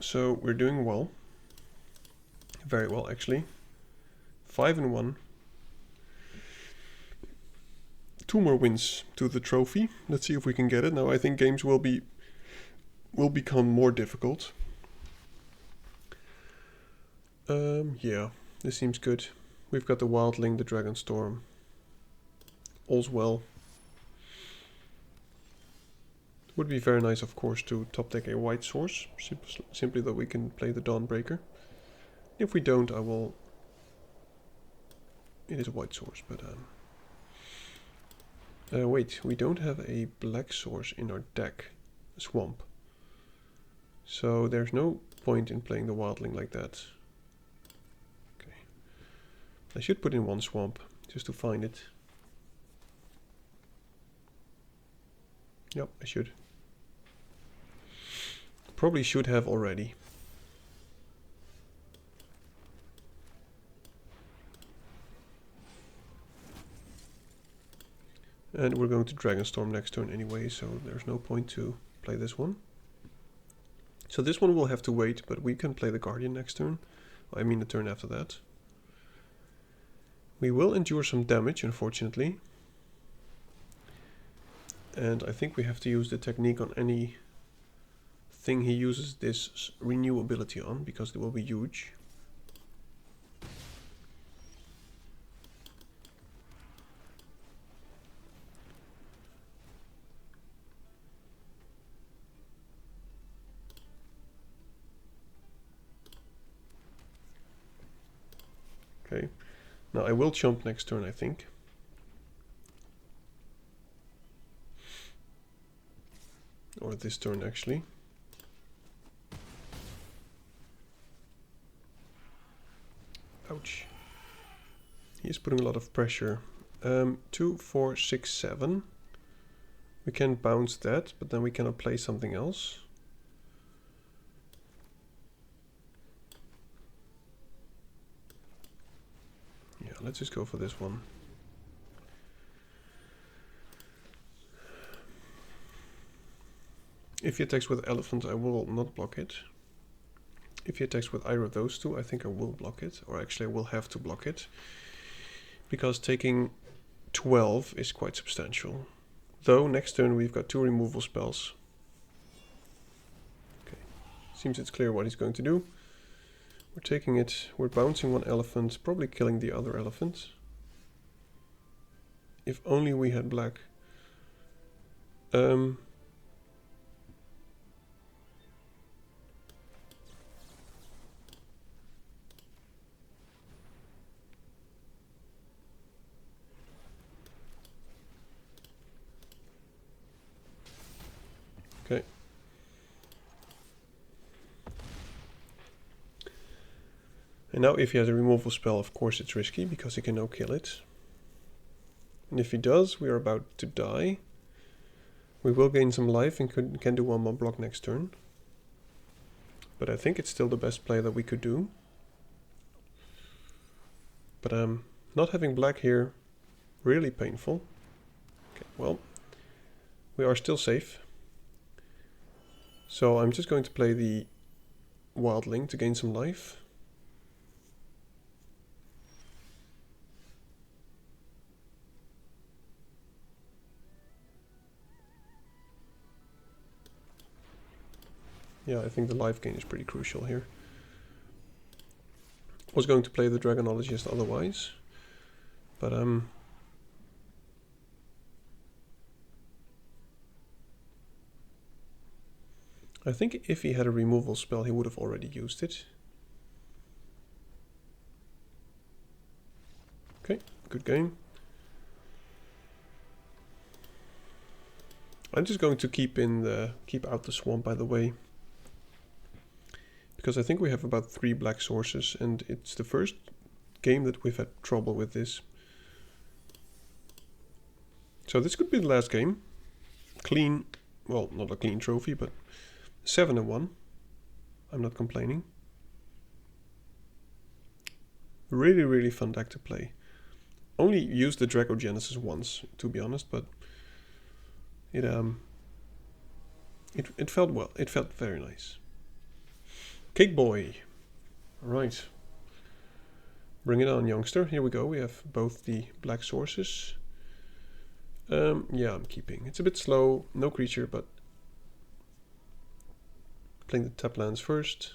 So we're doing well. Very well, actually. 5-1. 2 more wins to the trophy. Let's see if we can get it. Now I think games will become more difficult. Yeah, this seems good. We've got the Wildling, the Dragonstorm. All's well. Would be very nice, of course, to top deck a white source, simply that we can play the Dawnbreaker. If we don't, I will. It is a white source, but wait, we don't have a black source in our deck, a swamp. So there's no point in playing the Wildling like that. Okay, I should put in one swamp just to find it. Yep, I should. Probably should have already. And we're going to Dragonstorm next turn anyway, so there's no point to play this one. So this one will have to wait, but we can play the Guardian next turn. I mean the turn after that. We will endure some damage, unfortunately. And I think we have to use the technique on any thing he uses this renew ability on, because it will be huge. Okay, now I will jump next turn, I think. Or this turn, actually. Ouch. He is putting a lot of pressure. 2, 4, 6, 7. We can bounce that, but then we cannot play something else. Yeah, let's just go for this one. If he attacks with elephant, I will not block it. If he attacks with either of those two, I think I will block it. Or actually I will have to block it. Because taking 12 is quite substantial. Though next turn we've got 2 removal spells. Okay, seems it's clear what he's going to do. We're taking it, we're bouncing one elephant, probably killing the other elephant. If only we had black. Okay. And now if he has a removal spell, of course it's risky, because he can now kill it. And if he does, we are about to die. We will gain some life and can do one more block next turn. But I think it's still the best play that we could do. But not having black here, really painful. Okay, well, we are still safe. So I'm just going to play the Wildling to gain some life. Yeah, I think the life gain is pretty crucial here. Was going to play the Dragonologist otherwise, but I think if he had a removal spell, he would have already used it. Okay, good game. I'm just going to keep out the swamp, by the way, because I think we have about 3 black sources, and it's the first game that we've had trouble with this. So this could be the last game. Clean, well, not a clean trophy, but 7-1. I'm not complaining. Really, really fun deck to play. Only used the Dracogenesis once, to be honest, but it felt well. It felt very nice. Cake Boy. Alright. Bring it on, youngster. Here we go. We have both the black sources. Yeah, I'm keeping. It's a bit slow. No creature, but playing the tap lands first.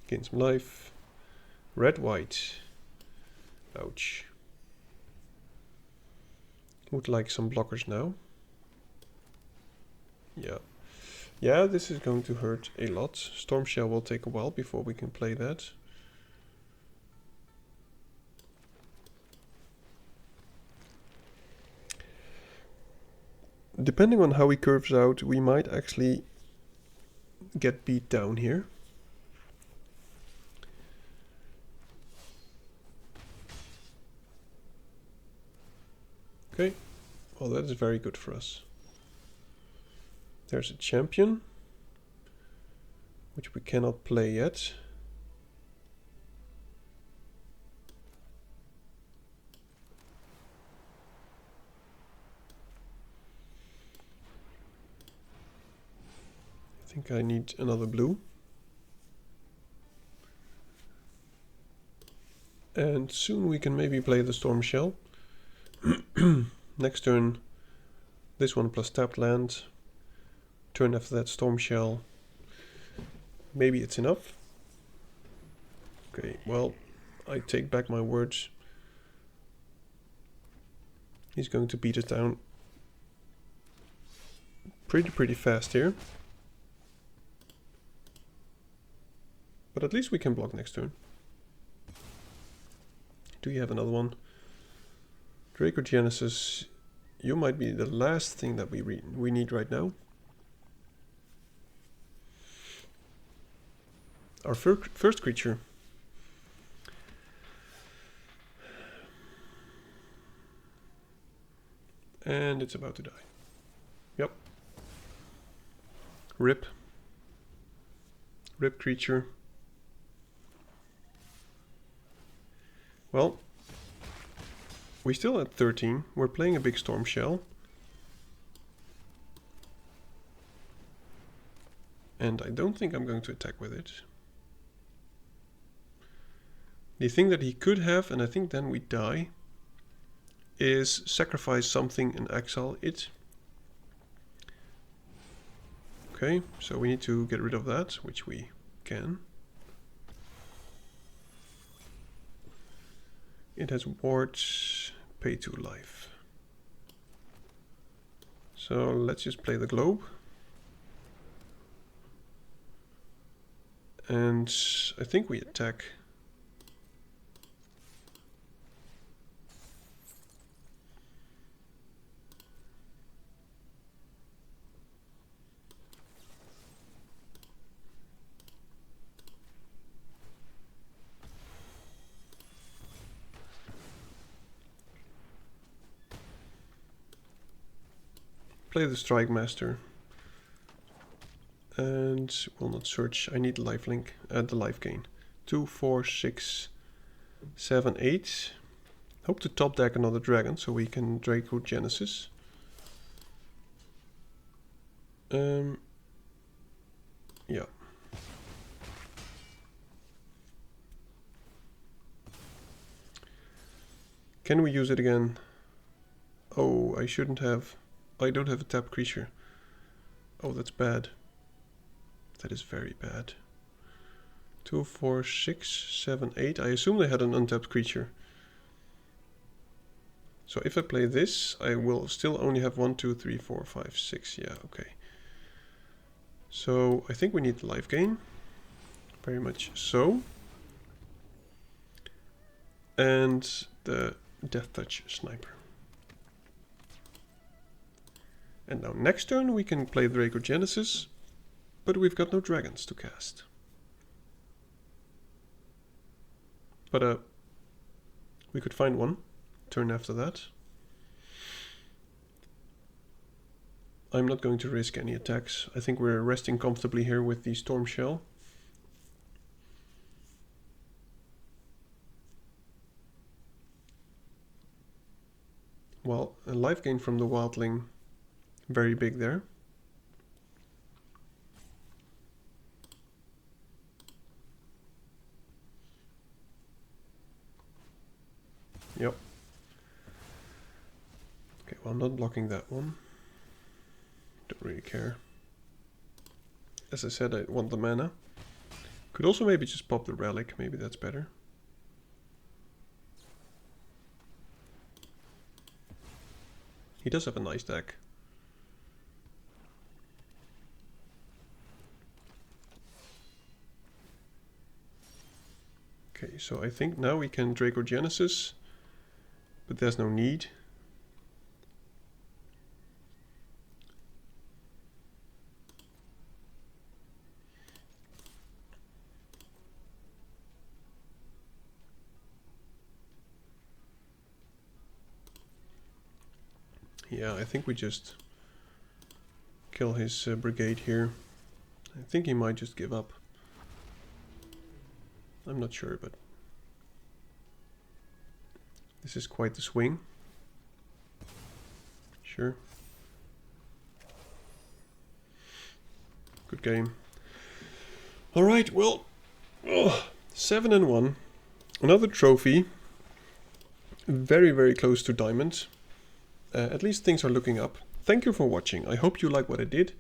Gain some life. Red, white. Ouch. Would like some blockers now. Yeah. Yeah, this is going to hurt a lot. Storm Shell will take a while before we can play that. Depending on how he curves out, we might actually get beat down here. Okay, well that is very good for us. There's a champion, which we cannot play yet. I think I need another blue. And soon we can maybe play the Storm Shell. Next turn, this one plus tapped land. Turn after that, Storm Shell. Maybe it's enough. Okay, well, I take back my words. He's going to beat us down pretty fast here. But at least we can block next turn. Do you have another one? Dracogenesis, you might be the last thing that we need right now. Our first creature. And it's about to die. Yep. Rip. Rip creature. Well, we're still at 13. We're playing a big Storm Shell. And I don't think I'm going to attack with it. The thing that he could have, and I think then we die, is sacrifice something and exile it. Okay, so we need to get rid of that, which we can. It has wards, pay 2 life. So let's just play the globe. And I think we attack. play the Strike Master. And will not search. I need the lifelink, the life gain. 2, 4, 6, 7, 8. Hope to top deck another dragon so we can Dracogenesis. Yeah. Can we use it again? Oh, I shouldn't have. I don't have a tapped creature. Oh, that's bad. That is very bad. 2, 4, 6, 7, 8. I assume they had an untapped creature. So if I play this, I will still only have 1, 2, 3, 4, 5, 6. Yeah, okay. So I think we need the life gain. Very much so. And the Death Touch Sniper. And now next turn we can play Dracogenesis, but we've got no dragons to cast. But we could find one turn after that. I'm not going to risk any attacks. I think we're resting comfortably here with the Storm Shell. Well, a life gain from the Wildling, very big there. Yep. Okay, well, I'm not blocking that one. Don't really care. As I said, I want the mana. Could also maybe just pop the relic, maybe that's better. He does have a nice deck. Okay, so I think now we can Dracogenesis, but there's no need. Yeah, I think we just kill his brigade here. I think he might just give up. I'm not sure, but this is quite the swing. Sure. Good game. Alright, well, 7-1. Another trophy. Very, very close to diamond. At least things are looking up. Thank you for watching. I hope you like what I did.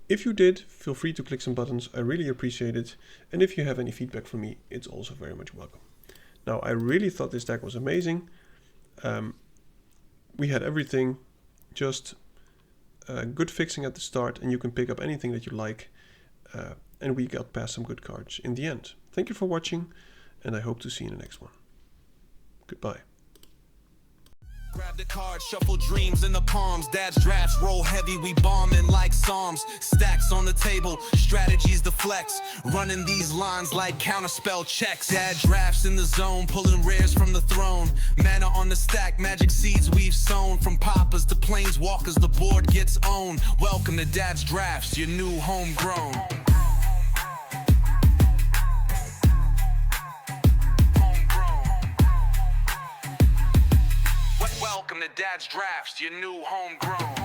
If you did, feel free to click some buttons. I really appreciate it. And if you have any feedback from me, it's also very much welcome. Now, I really thought this deck was amazing. We had everything, just good fixing at the start, and you can pick up anything that you like. And we got past some good cards in the end. Thank you for watching, and I hope to see you in the next one. Goodbye. Grab the card, shuffle dreams in the palms. Dad's drafts roll heavy, we bombing like psalms. Stacks on the table, strategies the flex. Running these lines like counterspell checks. Dad drafts in the zone, pulling rares from the throne. Mana on the stack, magic seeds we've sown. From poppers to planeswalkers, the board gets owned. Welcome to Dad's drafts, your new homegrown. Welcome to Dad's drafts, your new homegrown.